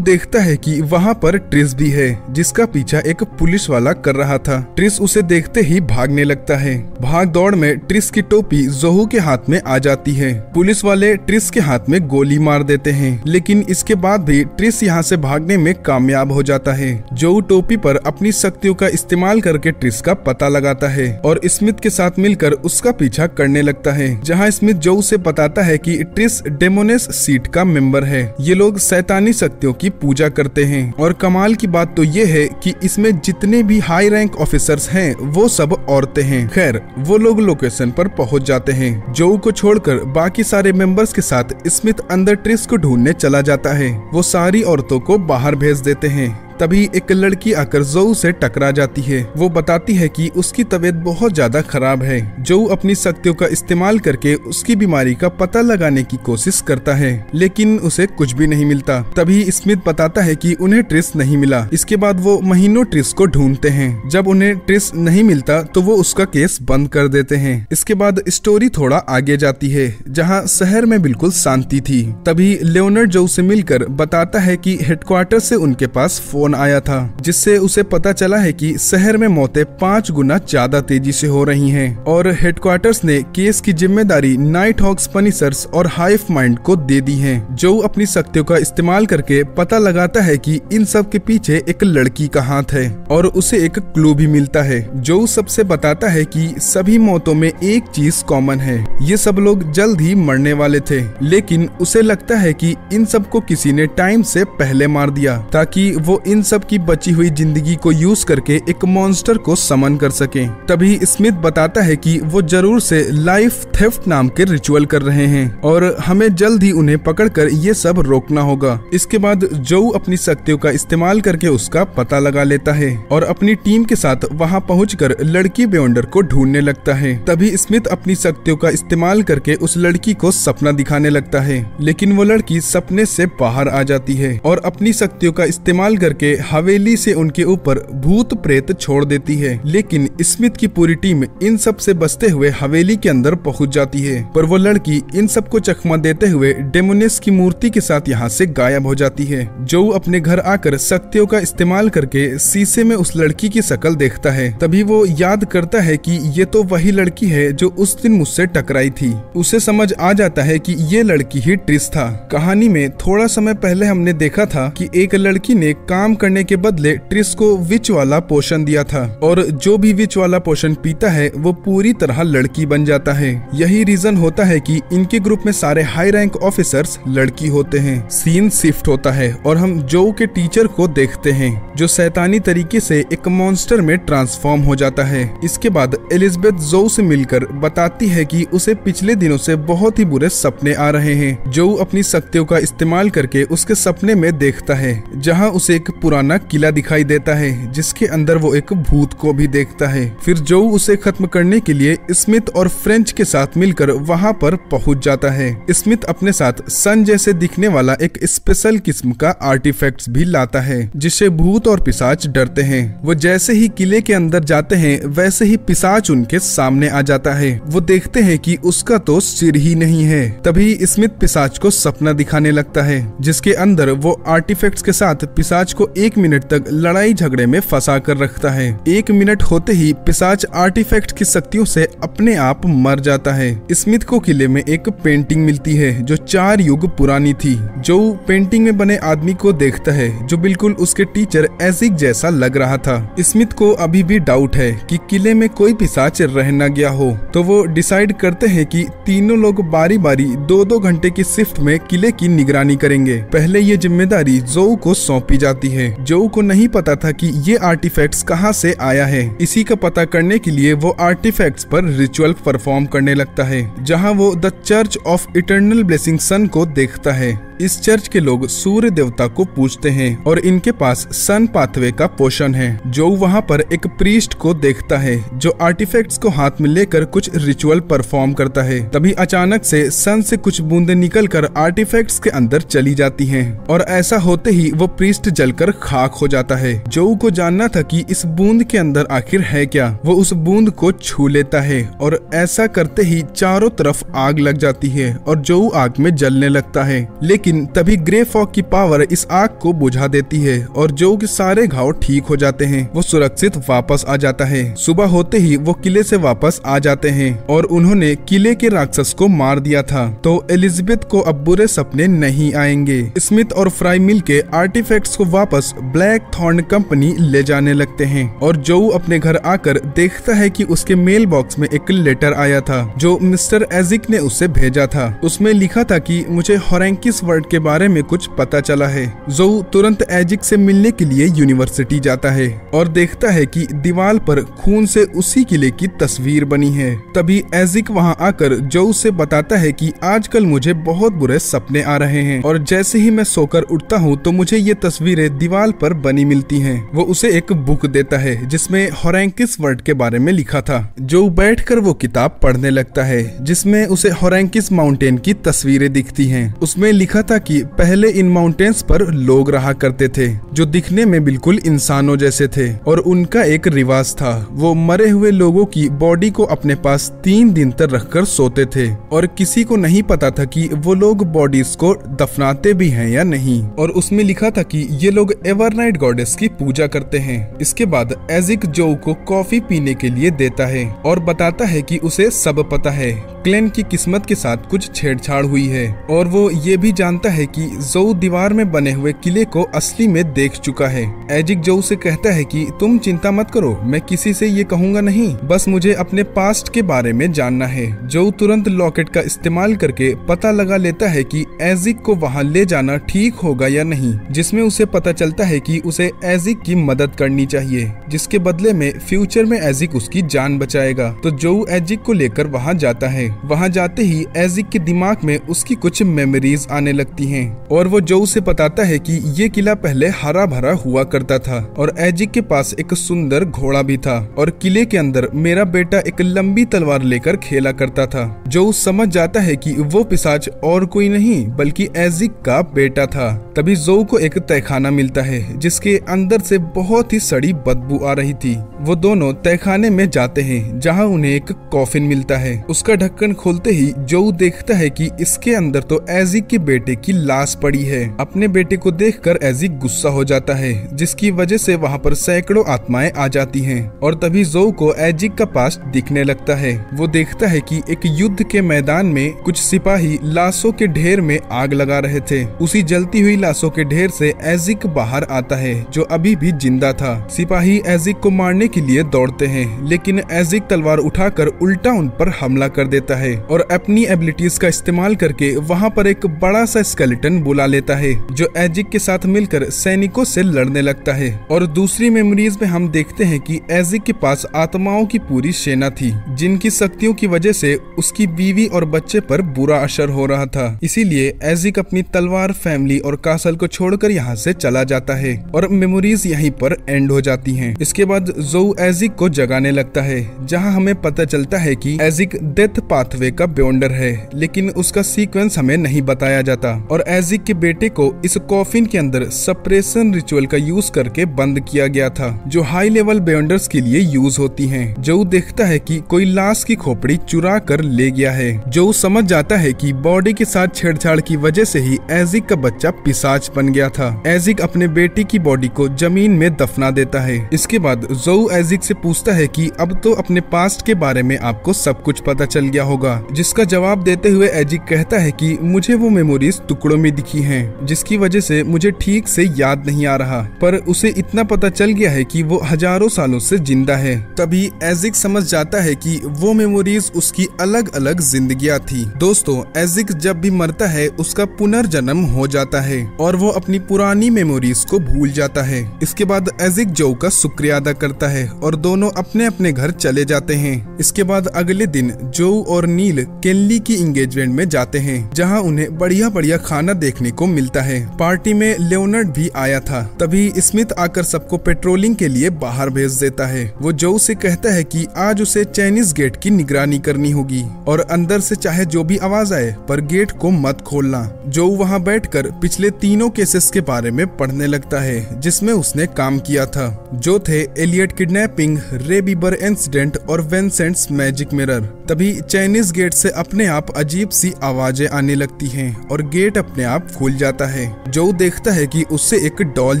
देखता है कि वहाँ पर ट्रिस भी है जिसका पीछा एक पुलिस वाला कर रहा था। ट्रिस उसे देखते ही भागने लगता है। भाग दौड़ में ट्रिस की टोपी जोहू के हाथ में आ जाती है। पुलिस वाले ट्रिस के हाथ में गोली मार देते हैं लेकिन इसके बाद भी ट्रिस यहाँ से भागने में कामयाब हो जाता है। जोऊ टोपी पर अपनी शक्तियों का इस्तेमाल करके ट्रिस का पता लगाता है और स्मिथ के साथ मिलकर उसका पीछा करने लगता है, जहाँ स्मिथ जोऊ से बताता है कि ट्रिस डेमोनेस सीट का मेंबर है। ये लोग शैतानी शक्तियों की पूजा करते हैं और कमाल की बात तो ये है कि इसमें जितने भी हाई रैंक ऑफिसर्स हैं वो सब औरतें हैं। खैर वो लोग लोकेशन पर पहुंच जाते हैं। जोऊ को छोड़कर बाकी सारे मेंबर्स के साथ स्मिथ अंदर ट्रिस को ढूंढने चला जाता है। वो सारी औरतों को बाहर भेज देते हैं। तभी एक लड़की आकर जोऊ से टकरा जाती है। वो बताती है कि उसकी तबीयत बहुत ज्यादा खराब है। जोऊ अपनी शक्तियों का इस्तेमाल करके उसकी बीमारी का पता लगाने की कोशिश करता है लेकिन उसे कुछ भी नहीं मिलता। तभी स्मिथ बताता है कि उन्हें ट्रिस नहीं मिला। इसके बाद वो महीनों ट्रिस को ढूंढते हैं। जब उन्हें ट्रिस नहीं मिलता तो वो उसका केस बंद कर देते हैं। इसके बाद स्टोरी थोड़ा आगे जाती है जहाँ शहर में बिल्कुल शांति थी। तभी लियोनार्ड जोऊ से मिलकर बताता है कि हेडक्वार्टर से उनके पास फोन आया था जिससे उसे पता चला है कि शहर में मौतें 5 गुना ज्यादा तेजी से हो रही हैं और हेडक्वार्टर्स ने केस की जिम्मेदारी नाइट हॉक्स पनिशर्स और हाइव माइंड को दे दी है। जो अपनी शक्तियों का इस्तेमाल करके पता लगाता है कि इन सब के पीछे एक लड़की का हाथ है और उसे एक क्लू भी मिलता है। जो सबसे बताता है कि सभी मौतों में एक चीज कॉमन है, ये सब लोग जल्द ही मरने वाले थे लेकिन उसे लगता है कि इन सबको किसी ने टाइम से पहले मार दिया ताकि वो इन सब की बची हुई जिंदगी को यूज करके एक मॉन्स्टर को समन कर सके। तभी स्मिथ बताता है कि वो जरूर से लाइफ थेफ्ट नाम के रिचुअल कर रहे हैं और हमें जल्द ही उन्हें पकड़कर ये सब रोकना होगा। इसके बाद जोऊ अपनी शक्तियों का इस्तेमाल करके उसका पता लगा लेता है और अपनी टीम के साथ वहां पहुंचकर लड़की बेयॉन्डर को ढूंढने लगता है। तभी स्मिथ अपनी शक्तियों का इस्तेमाल करके उस लड़की को सपना दिखाने लगता है लेकिन वो लड़की सपने से बाहर आ जाती है और अपनी शक्तियों का इस्तेमाल करके हवेली से उनके ऊपर भूत प्रेत छोड़ देती है। लेकिन स्मिथ की पूरी टीम इन सब से बचते हुए हवेली के अंदर पहुंच जाती है पर वो लड़की इन सबको चकमा देते हुए डेमोनेस की मूर्ति के साथ यहाँ से गायब हो जाती है। जो अपने घर आकर शक्तियों का इस्तेमाल करके शीशे में उस लड़की की शक्ल देखता है। तभी वो याद करता है कि ये तो वही लड़की है जो उस दिन मुझसे टकराई थी। उसे समझ आ जाता है कि ये लड़की ही ट्रिस था। कहानी में थोड़ा समय पहले हमने देखा था कि एक लड़की ने काम करने के बदले ट्रिस को विच वाला पोषण दिया था और जो भी विच वाला पोषण पीता है वो पूरी तरह लड़की बन जाता है। यही रीजन होता है कि इनके ग्रुप में सारे हाई रैंक ऑफिसर्स लड़की होते हैं। सीन शिफ्ट होता है और हम जोऊ के टीचर को देखते हैं जो शैतानी तरीके से एक मॉन्स्टर में ट्रांसफॉर्म हो जाता है। इसके बाद एलिजाबेथ जोऊ से मिलकर बताती है कि उसे पिछले दिनों से बहुत ही बुरे सपने आ रहे हैं। जोऊ अपनी शक्तियों का इस्तेमाल करके उसके सपने में देखता है जहाँ उसे एक पुराना किला दिखाई देता है जिसके अंदर वो एक भूत को भी देखता है। फिर जोऊ उसे खत्म करने के लिए स्मिथ और फ्रेंच के साथ मिलकर वहां पर पहुंच जाता है। स्मिथ अपने साथ सन जैसे दिखने वाला एक स्पेशल किस्म का आर्टिफैक्ट्स भी लाता है जिससे भूत और पिशाच डरते हैं। वो जैसे ही किले के अंदर जाते हैं वैसे ही पिशाच उनके सामने आ जाता है। वो देखते हैं कि उसका तो सिर ही नहीं है। तभी स्मिथ पिशाच को सपना दिखाने लगता है जिसके अंदर वो आर्टिफैक्ट्स के साथ पिशाच को 1 मिनट तक लड़ाई झगड़े में फंसा कर रखता है। 1 मिनट होते ही पिशाच आर्टिफैक्ट की शक्तियों से अपने आप मर जाता है। स्मिथ को किले में एक पेंटिंग मिलती है जो 4 युग पुरानी थी। जो पेंटिंग में बने आदमी को देखता है जो बिल्कुल उसके टीचर एजिक जैसा लग रहा था। स्मिथ को अभी भी डाउट है कि किले में कोई पिशाच रह न गया हो, तो वो डिसाइड करते हैं कि तीनों लोग बारी बारी 2-2 घंटे की शिफ्ट में किले की निगरानी करेंगे। पहले ये जिम्मेदारी जोऊ को सौंपी जाती है। जोऊ को नहीं पता था कि ये आर्टिफैक्ट्स कहाँ से आया है। इसी का पता करने के लिए वो आर्टिफैक्ट्स पर रिचुअल परफॉर्म करने लगता है, जहाँ वो the church of eternal blessing sun को देखता है। इस चर्च के लोग सूर्य देवता को पूजते हैं और इनके पास सन पाथवे का पोषण है। जो वहाँ पर एक प्रीस्ट को देखता है जो आर्टिफैक्ट्स को हाथ में लेकर कुछ रिचुअल परफॉर्म करता है। तभी अचानक से सन से कुछ बूंदें निकलकर आर्टिफैक्ट्स के अंदर चली जाती हैं और ऐसा होते ही वो प्रीस्ट जलकर खाक हो जाता है। जो को जानना था कि इस बूंद के अंदर आखिर है क्या। वो उस बूंद को छू लेता है और ऐसा करते ही चारों तरफ आग लग जाती है और जो आग में जलने लगता है। लेकिन तभी ग्रे फॉग की पावर इस आग को बुझा देती है और जो के सारे घाव ठीक हो जाते हैं। वो सुरक्षित वापस आ जाता है। सुबह होते ही वो किले से वापस आ जाते हैं और उन्होंने किले के राक्षस को मार दिया था, तो एलिजाबेथ को अब बुरे सपने नहीं आएंगे। स्मिथ और फ्राई मिलके आर्टिफैक्ट्स को वापस ब्लैक थॉर्न कंपनी ले जाने लगते हैं और जो अपने घर आकर देखता है कि उसके मेल बॉक्स में एक लेटर आया था जो मिस्टर एजिक ने उसे भेजा था। उसमें लिखा था कि मुझे होरेंकिस वर्ड के बारे में कुछ पता चला है। जोऊ तुरंत एजिक से मिलने के लिए यूनिवर्सिटी जाता है और देखता है कि दीवार पर खून से उसी किले की तस्वीर बनी है। तभी एजिक वहां आकर जोऊ से बताता है कि आजकल मुझे बहुत बुरे सपने आ रहे हैं और जैसे ही मैं सोकर उठता हूं तो मुझे ये तस्वीरें दीवार पर बनी मिलती हैं। वो उसे एक बुक देता है जिसमें होरेंकिस वर्ड के बारे में लिखा था। जो बैठकर वो किताब पढ़ने लगता है जिसमें उसे होरेंकिस माउंटेन की तस्वीरें दिखती हैं। उसमें लिखा था कि पहले इन माउंटेन्स पर लोग रहा करते थे जो दिखने में बिल्कुल इंसानों जैसे थे और उनका एक रिवाज था। वो मरे हुए लोगों की बॉडी को अपने पास 3 दिन तक रखकर सोते थे और किसी को नहीं पता था कि वो लोग बॉडीज को दफनाते भी हैं या नहीं। और उसमें लिखा था कि ये लोग एवरनाइट गॉडेस की पूजा करते हैं। इसके बाद एजिक जो को कॉफी पीने के लिए देता है और बताता है कि उसे सब पता है। क्लेन की किस्मत के साथ कुछ छेड़छाड़ हुई है और वो ये भी जानता है कि जोऊ दीवार में बने हुए किले को असली में देख चुका है। एजिक जोऊ से कहता है कि तुम चिंता मत करो, मैं किसी से ये कहूंगा नहीं, बस मुझे अपने पास्ट के बारे में जानना है। जोऊ तुरंत लॉकेट का इस्तेमाल करके पता लगा लेता है कि एजिक को वहाँ ले जाना ठीक होगा या नहीं, जिसमें उसे पता चलता है कि उसे एजिक की मदद करनी चाहिए, जिसके बदले में फ्यूचर में एजिक उसकी जान बचाएगा। तो जोऊ एजिक को लेकर वहाँ जाता है। वहाँ जाते ही एजिक के दिमाग में उसकी कुछ मेमोरीज आने लगती हैं और वो जोऊ से बताता है कि ये किला पहले हरा भरा हुआ करता था और एजिक के पास एक सुंदर घोड़ा भी था और किले के अंदर मेरा बेटा एक लंबी तलवार लेकर खेला करता था। जोऊ समझ जाता है कि वो पिशाच और कोई नहीं बल्कि एजिक का बेटा था। तभी जोऊ को एक तहखाना मिलता है जिसके अंदर से बहुत ही सड़ी बदबू आ रही थी। वो दोनों तहखाने में जाते हैं जहाँ उन्हें एक कॉफिन मिलता है। उसका ढक्कन खोलते ही जोऊ देखता है कि इसके अंदर तो एजिक के बेटे की लाश पड़ी है। अपने बेटे को देखकर एजिक गुस्सा हो जाता है जिसकी वजह से वहाँ पर सैकड़ों आत्माएं आ जाती हैं और तभी जोऊ को एजिक का पास्ट दिखने लगता है। वो देखता है कि एक युद्ध के मैदान में कुछ सिपाही लाशों के ढेर में आग लगा रहे थे। उसी जलती हुई लाशों के ढेर से एजिक बाहर आता है जो अभी भी जिंदा था। सिपाही एजिक को मारने के लिए दौड़ते हैं लेकिन एजिक तलवार उठाकर उल्टा उन पर हमला कर देता है और अपनी एबिलिटीज का इस्तेमाल करके वहाँ पर एक बड़ा सा स्केलेटन बुला लेता है जो एजिक के साथ मिलकर सैनिकों से लड़ने लगता है। और दूसरी मेमोरीज में हम देखते हैं कि एजिक के पास आत्माओं की पूरी सेना थी जिनकी शक्तियों की वजह से उसकी बीवी और बच्चे पर बुरा असर हो रहा था। इसीलिए एजिक अपनी तलवार, फैमिली और कासल को छोड़कर यहाँ से चला जाता है और मेमोरीज यहीं पर एंड हो जाती हैं। इसके बाद जोऊ एजिक को जगाने लगता है जहाँ हमें पता चलता है कि एजिक डेथ पाथवे का बेयोंडर है, लेकिन उसका सीक्वेंस हमें नहीं बताया जाता और एजिक के बेटे को इस कॉफिन के अंदर सप्रेशन रिचुअल का यूज करके बंद किया गया था, जो हाई लेवल बेयोंडर्स के लिए यूज होती हैं। जो देखता है कि कोई लाश की खोपड़ी चुरा कर ले गया है। जो समझ जाता है कि बॉडी के साथ छेड़छाड़ की वजह से ही एजिक का बच्चा पिशाच बन गया था। एजिक अपने बेटे की बॉडी को जमीन में दफना देता है। इसके बाद जोउ एजिक से पूछता है कि अब तो अपने पास्ट के बारे में आपको सब कुछ पता चल गया होगा, जिसका जवाब देते हुए एजिक कहता है कि मुझे वो मेमोरीज टुकड़ों में दिखी हैं, जिसकी वजह से मुझे ठीक से याद नहीं आ रहा, पर उसे इतना पता चल गया है कि वो हजारों सालों से जिंदा है। तभी एजिक समझ जाता है कि वो मेमोरीज उसकी अलग अलग जिंदगियां थी। दोस्तों, एजिक जब भी मरता है उसका पुनर्जन्म हो जाता है और वो अपनी पुरानी मेमोरीज को भूल जाता है। इसके बाद एजिक जोउ का शुक्रिया अदा करता है और दोनों अपने अपने घर चले जाते हैं। इसके बाद अगले दिन जोउ और नील केनली की एंगेजमेंट में जाते हैं, जहां उन्हें बढ़िया बढ़िया खाना देखने को मिलता है। पार्टी में लियोनार्ड भी आया था। तभी स्मिथ आकर सबको पेट्रोलिंग के लिए बाहर भेज देता है। वो जोउ से कहता है कि आज उसे चाइनीज गेट की निगरानी करनी होगी और अंदर से चाहे जो भी आवाज आए पर गेट को मत खोलना। जोउ वहां बैठकर पिछले तीनों केसेस के बारे में पढ़ने लगता है जिसमें उसने काम किया था, जो थे एलियट किडनैपिंग, रे बीबर इंसिडेंट और विंसेंट्स मैजिक मिरर। तभी चाइनीज गेट से अपने आप अजीब सी आवाजें आने लगती हैं और गेट अपने आप खुल जाता है। जोउ देखता है कि उससे एक डॉल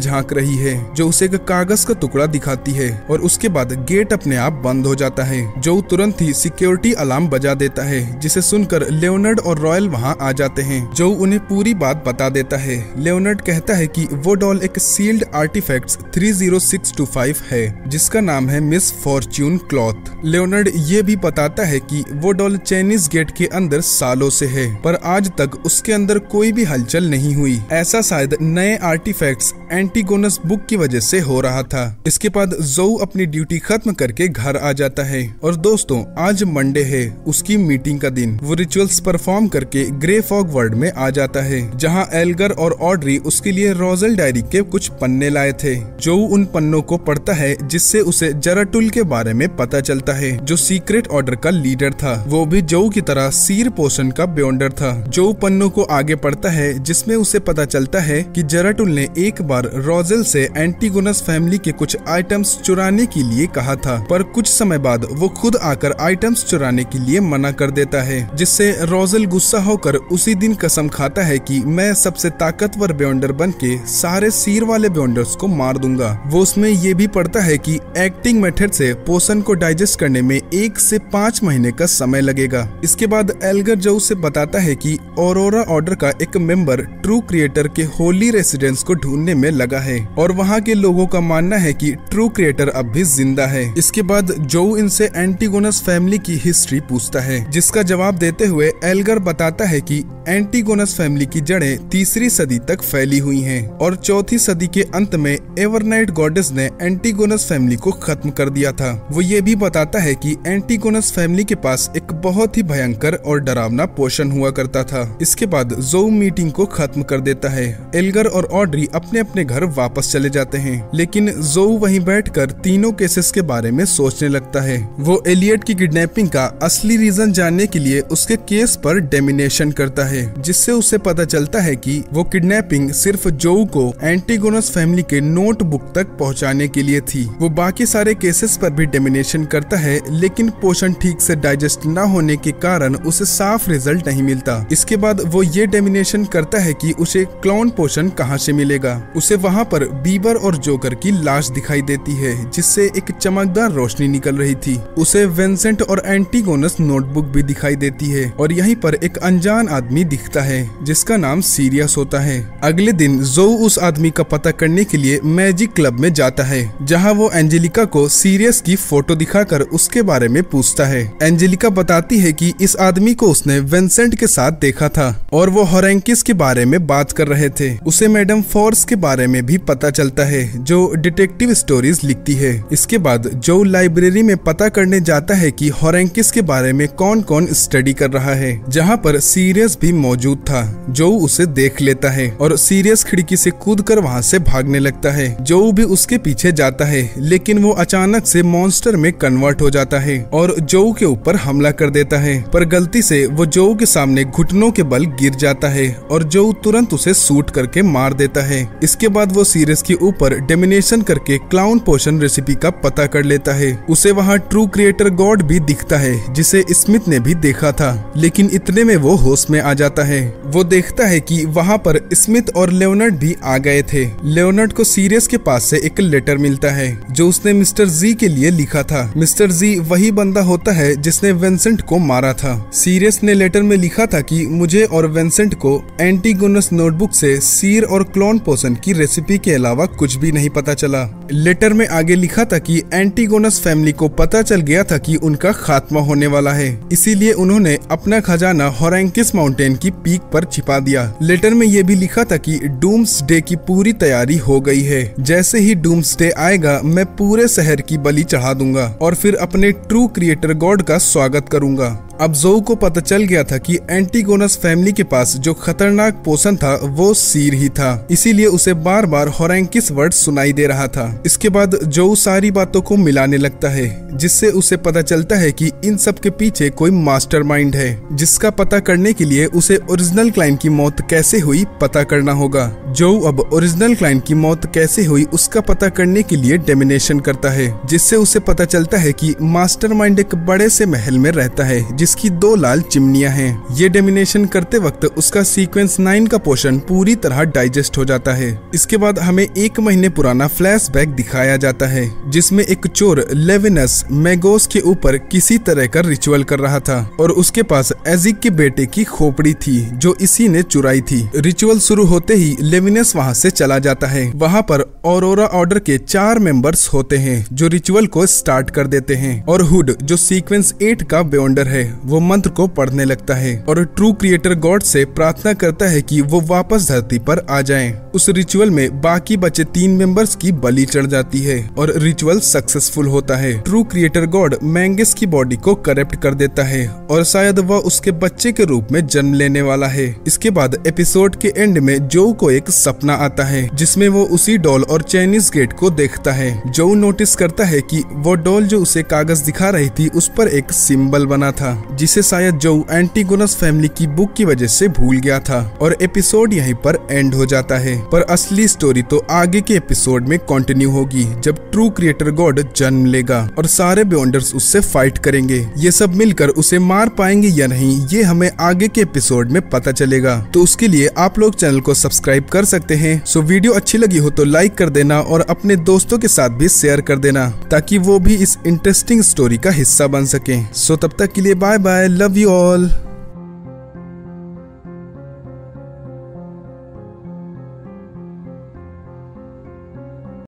झांक रही है, जो उसे एक कागज का टुकड़ा दिखाती है और उसके बाद गेट अपने आप बंद हो जाता है। जोउ तुरंत ही सिक्योरिटी अलार्म बजा देता है, जिसे सुनकर लियोनार्ड और रॉयल वहां आ जाते हैं। जोउ उन्हें पूरी बात बता देता है। लियोनार्ड कहता है कि वो डॉल एक सील्ड आर्टिफैक्ट्स 30625 है, जिसका नाम है मिस फॉर्च्यून क्लॉथ। लियोनार्ड ये भी बताता है कि वो डॉल चाइनीज गेट के अंदर सालों से है, पर आज तक उसके अंदर कोई भी हलचल नहीं हुई। ऐसा शायद नए आर्टिफैक्ट्स एंटीगोनस बुक की वजह से हो रहा था। इसके बाद जोउ अपनी ड्यूटी खत्म करके घर आ जाता है और दोस्तों, आज मंडे है, उसकी मीटिंग का दिन। वो रिचुअल्स परफॉर्म करके ग्रे फॉग वर्ल्ड में आ जाता है, जहां एल्गर और ऑड्री उसके लिए रोजल डायरी के कुछ पन्ने लाए थे। जोउ उन पन्नों को पढ़ता है, जिससे उसे जराटुल के बारे में पता चलता है, जो सीक्रेट ऑर्डर का लीडर था। वो भी जोउ की तरह सीर पोशन का बेयोंडर था। जोउ पन्नों को आगे पढ़ता है, जिसमें उसे पता चलता है कि जराटुल ने एक बार रोजेल से एंटीगोनस फैमिली के कुछ आइटम्स चुराने के लिए कहा था, पर कुछ समय बाद वो खुद आकर आइटम्स चुराने के लिए मना कर देता है, जिससे रोजेल गुस्सा होकर उसी दिन कसम खाता है कि मैं सबसे ताकतवर बेयोंडर बन के सारे सीर वाले बेयोंडर्स को मार दूंगा। वो उसमें ये भी पढ़ता है कि एक्टिंग मेथड से पोशन को डाइजेस्ट करने में 1 से 5 महीने का समय लगेगा। इसके बाद एल्गर जोउ से बताता है कि ऑरोरा ऑर्डर का एक मेंबर ट्रू क्रिएटर के होली रेसिडेंस को ढूंढने में लगा है और वहाँ के लोगों का मानना है कि ट्रू क्रिएटर अब भी जिंदा है। इसके बाद जोउ इनसे एंटीगोनस फैमिली की हिस्ट्री पूछता है, जिसका जवाब देते हुए एल्गर बताता है कि एंटीगोनस फैमिली की जड़ें 3री सदी तक फैली हुई हैं और 4थी सदी के अंत में एवरनाइट गॉडेस ने एंटीगोनस फैमिली को खत्म कर दिया था। वो ये भी बताता है कि एंटीगोनस फैमिली के पास एक बहुत ही भयंकर और डरावना पोषण हुआ करता था। इसके बाद जोउ मीटिंग को खत्म कर देता है। एल्गर और ऑड्री अपने अपने घर वापस चले जाते हैं, लेकिन जोउ वहीं बैठकर तीनों केसेस के बारे में सोचने लगता है। वो एलियट की किडनैपिंग का असली रीजन जानने के लिए उसके केस पर डेमिनेशन करता है, जिससे उसे पता चलता है कि वो किडनैपिंग सिर्फ जोउ को एंटीगोनस फैमिली के नोटबुक तक पहुंचाने के लिए थी। वो बाकी सारे केसेस पर भी डेमिनेशन करता है, लेकिन पोषण ठीक से डाइजेस्ट न होने के कारण उसे साफ रिजल्ट नहीं मिलता। इसके बाद वो ये डेमिनेशन करता है कि उसे क्लोन पोषण कहाँ से मिलेगा। उसे वहाँ पर बीबर और जोकर की लाश दिखाई देती है, जिससे एक चमकदार रोशनी निकल रही थी। उसे विंसेंट और एंटीगोनस नोटबुक भी दिखाई देती है और यहीं पर एक अनजान आदमी दिखता है, जिसका नाम सीरियस होता है। अगले दिन जोउ उस आदमी का पता करने के लिए मैजिक क्लब में जाता है, जहाँ वो एंजेलिका को सीरियस की फोटो दिखाकर उसके बारे में पूछता है। एंजेलिका बताती है कि इस आदमी को उसने विंसेंट के साथ देखा देखा था और वो होरेंकिस के बारे में बात कर रहे थे। उसे मैडम फोर्स के बारे में भी पता चलता है जो डिटेक्टिव स्टोरीज लिखती है। इसके बाद जो लाइब्रेरी में पता करने जाता है कि होरेंकिस के बारे में कौन कौन स्टडी कर रहा है, जहाँ पर सीरियस भी मौजूद था। जो उसे देख लेता है और सीरियस खिड़की से कूदकर वहाँ से भागने लगता है। जो भी उसके पीछे जाता है, लेकिन वो अचानक से मॉन्स्टर में कन्वर्ट हो जाता है और जो के ऊपर हमला कर देता है। पर गलती से वो जो के सामने घुटनों के बल गिर जाता है और जो तुरंत उसे शूट करके मार देता है। इसके बाद वो सीरियस के ऊपर डेमिनेशन करके क्लाउन पोशन रेसिपी का पता कर लेता है। उसे वहाँ ट्रू क्रिएटर गॉड भी दिखता है जिसे स्मिथ ने भी देखा था, लेकिन इतने में वो होश में आ जाता है। वो देखता है कि वहाँ पर स्मिथ और लेओनार्ड भी आ गए थे। लेओनार्ड को सीरियस के पास से एक लेटर मिलता है जो उसने मिस्टर जी के लिए लिखा था। मिस्टर जी वही बंदा होता है जिसने विंसेंट को मारा था। सीरियस ने लेटर में लिखा था कि मुझे और विंसेंट को एंटीगोनस नोटबुक से सीर और क्लोन पोशन की रेसिपी के अलावा कुछ भी नहीं पता चला। लेटर में आगे लिखा था कि एंटीगोनस फैमिली को पता चल गया था कि उनका खात्मा होने वाला है, इसीलिए उन्होंने अपना खजाना होरेंकिस माउंटेन की पीक पर छिपा दिया। लेटर में यह भी लिखा था कि डूम्सडे की पूरी तैयारी हो गई है। जैसे ही डूम्सडे आएगा मैं पूरे शहर की बलि चढ़ा दूंगा और फिर अपने ट्रू क्रिएटर गॉड का स्वागत करूंगा। अब जोऊ को पता चल गया था कि एंटीगोनस फैमिली के पास जो खतरनाक पोषण था वो सीर ही था, इसीलिए उसे बार बार होरेंकिस वर्ड सुनाई दे रहा था। इसके बाद जोऊ सारी बातों को मिलाने लगता है, जिससे उसे पता चलता है कि इन सब के पीछे कोई मास्टरमाइंड है, जिसका पता करने के लिए उसे ओरिजिनल क्लाइंट की मौत कैसे हुई पता करना होगा। जोऊ अब ओरिजिनल क्लाइंट की मौत कैसे हुई उसका पता करने के लिए डेमिनेशन करता है, जिससे उसे पता चलता है कि मास्टरमाइंड एक बड़े से महल में रहता है जिसकी 2 लाल चिमनियां हैं। ये डेमिनेशन करते वक्त उसका सीक्वेंस 9 का पोषण पूरी तरह डाइजेस्ट हो जाता है। इसके बाद हमें 1 महीने पुराना फ्लैशबैक दिखाया जाता है, जिसमें एक चोर लेविनस मैगोस के ऊपर किसी तरह का रिचुअल कर रहा था और उसके पास एजिक के बेटे की खोपड़ी थी जो इसी ने चुराई थी। रिचुअल शुरू होते ही लेविनस वहाँ से चला जाता है। वहाँ पर ऑरोरा ऑर्डर के 4 मेंबर्स होते हैं जो रिचुअल को स्टार्ट कर देते हैं और हुड जो सीक्वेंस 8 का बेओंडर है वो मंत्र को पढ़ने लगता है और ट्रू क्रिएटर गॉड से प्रार्थना करता है कि वो वापस धरती पर आ जाएं। उस रिचुअल में बाकी बचे 3 मेंबर्स की बलि चढ़ जाती है और रिचुअल सक्सेसफुल होता है। ट्रू क्रिएटर गॉड मैंगस की बॉडी को करप्ट कर देता है और शायद वह उसके बच्चे के रूप में जन्म लेने वाला है। इसके बाद एपिसोड के एंड में जो को एक सपना आता है जिसमें वो उसी डॉल और चाइनीज गेट को देखता है। जो नोटिस करता है कि वो डॉल जो उसे कागज दिखा रही थी उस पर एक सिंबल बना था जिसे शायद जो एंटीगोनस फैमिली की बुक की वजह से भूल गया था और एपिसोड यहीं पर एंड हो जाता है। पर असली स्टोरी तो आगे के एपिसोड में कंटिन्यू होगी जब ट्रू क्रिएटर गॉड जन्म लेगा और सारे बेओंडर्स उससे फाइट करेंगे। ये सब मिलकर उसे मार पाएंगे या नहीं ये हमें आगे के एपिसोड में पता चलेगा। तो उसके लिए आप लोग चैनल को सब्सक्राइब कर सकते हैं। सो वीडियो अच्छी लगी हो तो लाइक कर देना और अपने दोस्तों के साथ भी शेयर कर देना ताकि वो भी इस इंटरेस्टिंग स्टोरी का हिस्सा बन सके। सो तब तक के लिए bye bye, love you all.